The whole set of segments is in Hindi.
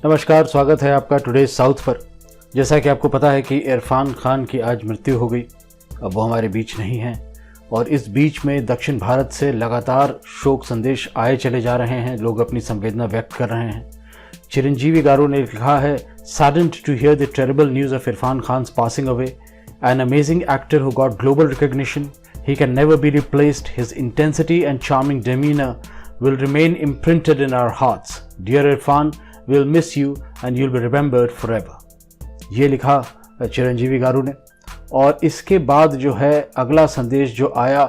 नमस्कार, स्वागत है आपका टुडेज साउथ पर। जैसा कि आपको पता है कि इरफान खान की आज मृत्यु हो गई। अब वो हमारे बीच नहीं हैं और इस बीच में दक्षिण भारत से लगातार शोक संदेश आए चले जा रहे हैं। लोग अपनी संवेदना व्यक्त कर रहे हैं। चिरंजीवी गारू ने लिखा है, saddened to hear the terrible news of Irfan Khan's passing away, an amazing actor who got global recognition. He can never be replaced. His intensity and charming demeanor will remain imprinted in our hearts. Dear Irfan, we'll miss you and you'll be remembered forever. ये लिखा चिरंजीवी गारू ने। और इसके बाद जो है अगला संदेश जो आया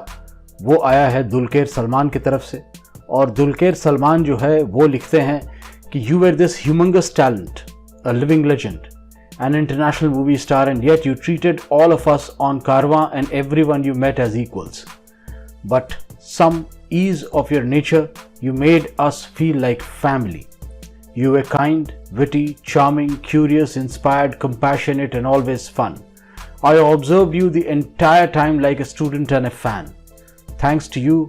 वो आया है दुलकर सलमान की तरफ से। और दुलकर सलमान जो है वो लिखते हैं कि you were this humongous talent, a living legend, an international movie star, and yet you treated all of us on Karwa and everyone you met as equals. But some ease of your nature, you made us feel like family. You were kind, witty, charming, curious, inspired, compassionate, and always fun. I observed you the entire time like a student and a fan. Thanks to you,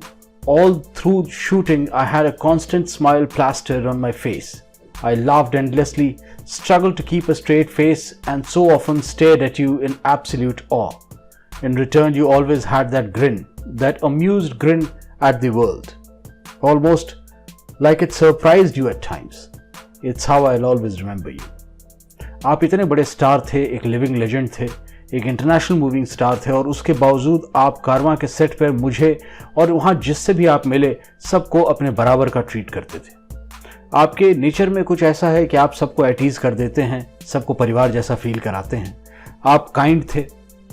all through shooting, I had a constant smile plastered on my face. I laughed endlessly, struggled to keep a straight face, and so often stared at you in absolute awe. In return, you always had that grin, that amused grin at the world. Almost like it surprised you at times. It's how I'll always remember you. आप इतने बड़े स्टार थे, एक लिविंग लेजेंड थे, एक इंटरनेशनल मूविंग स्टार थे, और उसके बावजूद आप कारवां के सेट पर मुझे और वहाँ जिससे भी आप मिले सबको अपने बराबर का ट्रीट करते थे। आपके नेचर में कुछ ऐसा है कि आप सबको एटीज कर देते हैं, सबको परिवार जैसा फील कराते हैं। आप काइंड थे,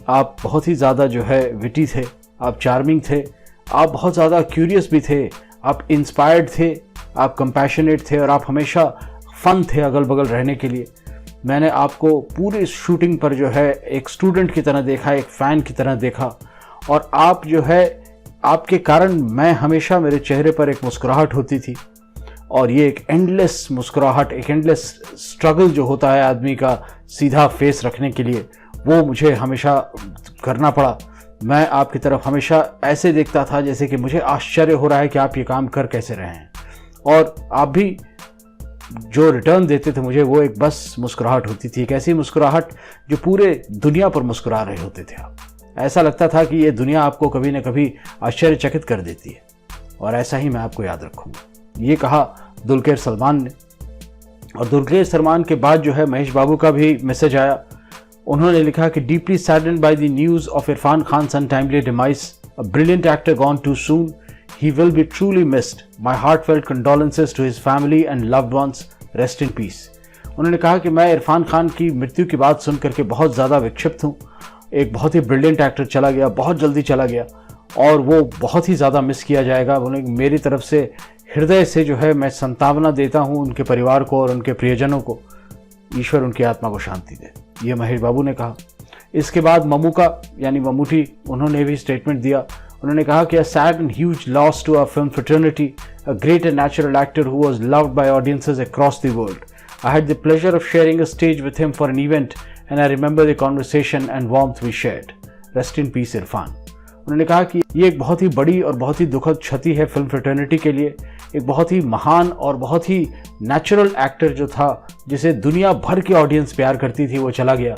आप बहुत ही ज़्यादा जो है विटी थे, आप चार्मिंग थे, आप बहुत ज़्यादा क्यूरियस भी थे, आप इंस्पायर्ड थे, आप कंपैशनेट थे, और आप हमेशा फन थे अगल बगल रहने के लिए। मैंने आपको पूरी शूटिंग पर जो है एक स्टूडेंट की तरह देखा, एक फ़ैन की तरह देखा, और आप जो है आपके कारण मैं हमेशा मेरे चेहरे पर एक मुस्कुराहट होती थी। और ये एक एंडलेस मुस्कुराहट, एक एंडलेस स्ट्रगल जो होता है आदमी का सीधा फेस रखने के लिए, वो मुझे हमेशा करना पड़ा। मैं आपकी तरफ हमेशा ऐसे देखता था जैसे कि मुझे आश्चर्य हो रहा है कि आप ये काम कर कैसे रहे हैं। और आप भी जो रिटर्न देते थे मुझे, वो एक बस मुस्कुराहट होती थी, एक ऐसी मुस्कुराहट जो पूरे दुनिया पर मुस्कुरा रहे होते थे आप। ऐसा लगता था कि ये दुनिया आपको कभी न कभी आश्चर्यचकित कर देती है, और ऐसा ही मैं आपको याद रखूँगा। ये कहा दुलकर सलमान ने। और दुलकर सलमान के बाद जो है महेश बाबू का भी मैसेज आया। उन्होंने लिखा कि deeply saddened by the news of Irfan Khan's untimely demise, a brilliant actor gone too soon, he will be truly missed, my heartfelt condolences to his family and loved ones, rest in peace. उन्होंने कहा कि मैं इरफान खान की मृत्यु की बात सुनकर के बहुत ज़्यादा विक्षिप्त हूँ। एक बहुत ही ब्रिलियंट एक्टर चला गया, बहुत जल्दी चला गया, और वो बहुत ही ज़्यादा मिस किया जाएगा। उन्हें मेरी तरफ से हृदय से जो है मैं संतावना देता हूं उनके परिवार को और उनके प्रियजनों को। ईश्वर उनकी आत्मा को शांति दे, ये महेश बाबू ने कहा। इसके बाद ममूका यानी ममूटी, उन्होंने भी स्टेटमेंट दिया। उन्होंने कहा कि a sad and huge loss to our film fraternity, a great and natural actor who was loved by audiences across the world. I had the pleasure of sharing a stage with him for an event and I remember the conversation and warmth we shared, rest in peace Irfan. उन्होंने कहा कि ये एक बहुत ही बड़ी और बहुत ही दुखद क्षति है फिल्म फ्रेटर्निटी के लिए। एक बहुत ही महान और बहुत ही नेचुरल एक्टर जो था, जिसे दुनिया भर की ऑडियंस प्यार करती थी, वो चला गया।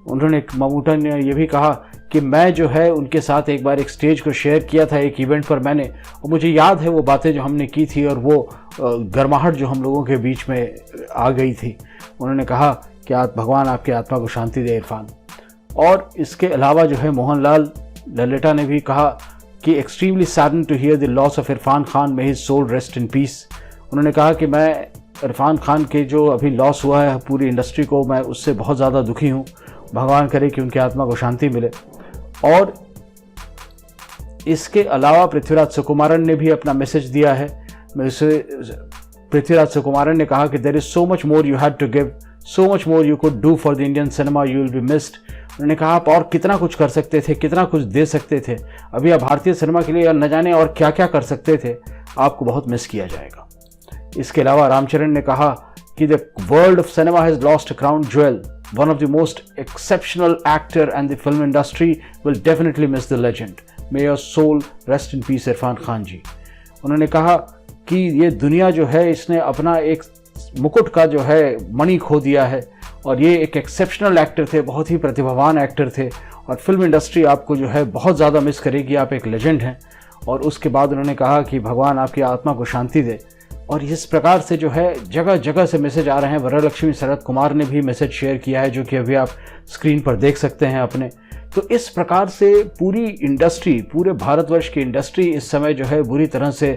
उन्होंने ममूटा ने ये भी कहा कि मैं जो है उनके साथ एक बार एक स्टेज को शेयर किया था एक इवेंट पर मैंने, और मुझे याद है वो बातें जो हमने की थी और वो गर्माहट जो हम लोगों के बीच में आ गई थी। उन्होंने कहा कि भगवान आपकी आत्मा को शांति दे इरफान। और इसके अलावा जो है मोहनलाल ललेटा ने भी कहा कि extremely saddened to hear the loss of Irfan Khan, may his soul rest in peace. उन्होंने कहा कि मैं इरफान खान के जो अभी लॉस हुआ है पूरी इंडस्ट्री को, मैं उससे बहुत ज़्यादा दुखी हूँ। भगवान करे कि उनकी आत्मा को शांति मिले। और इसके अलावा पृथ्वीराज सुकुमारन ने भी अपना मैसेज दिया है। पृथ्वीराज सुकुमारन ने कहा कि there is so much more you had to give, so much more you could do for the Indian cinema, you will be missed. उन्होंने कहा आप और कितना कुछ कर सकते थे, कितना कुछ दे सकते थे, अभी आप भारतीय सिनेमा के लिए न जाने और क्या क्या कर सकते थे, आपको बहुत मिस किया जाएगा। इसके अलावा रामचरण ने कहा कि the world of cinema has lost a crown jewel, one of the most exceptional actor and the film industry will definitely miss the legend, may your soul rest in peace Irfan Khan ji. उन्होंने कहा कि ये दुनिया जो है इसने अपना एक मुकुट का जो है मणि खो दिया है। और ये एक एक्सेप्शनल एक्टर थे, बहुत ही प्रतिभावान एक्टर थे और फिल्म इंडस्ट्री आपको जो है बहुत ज़्यादा मिस करेगी, आप एक लेजेंड हैं। और उसके बाद उन्होंने कहा कि भगवान आपकी आत्मा को शांति दे। और इस प्रकार से जो है जगह जगह से मैसेज आ रहे हैं। वरलक्ष्मी शरद कुमार ने भी मैसेज शेयर किया है, जो कि अभी आप स्क्रीन पर देख सकते हैं अपने। तो इस प्रकार से पूरी इंडस्ट्री, पूरे भारतवर्ष की इंडस्ट्री इस समय जो है बुरी तरह से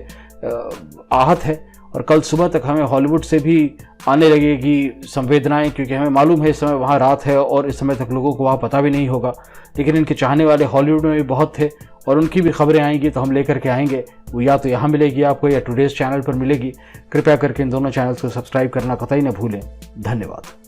आहत है। और कल सुबह तक हमें हॉलीवुड से भी आने लगेगी संवेदनाएं, क्योंकि हमें मालूम है इस समय वहाँ रात है और इस समय तक लोगों को वहाँ पता भी नहीं होगा। लेकिन इनके चाहने वाले हॉलीवुड में भी बहुत थे और उनकी भी खबरें आएंगी तो हम लेकर के आएंगे। वो या तो यहाँ मिलेगी आपको या टुडेज़ चैनल पर मिलेगी। कृपया करके इन दोनों चैनल्स को सब्सक्राइब करना कतई न भूलें। धन्यवाद।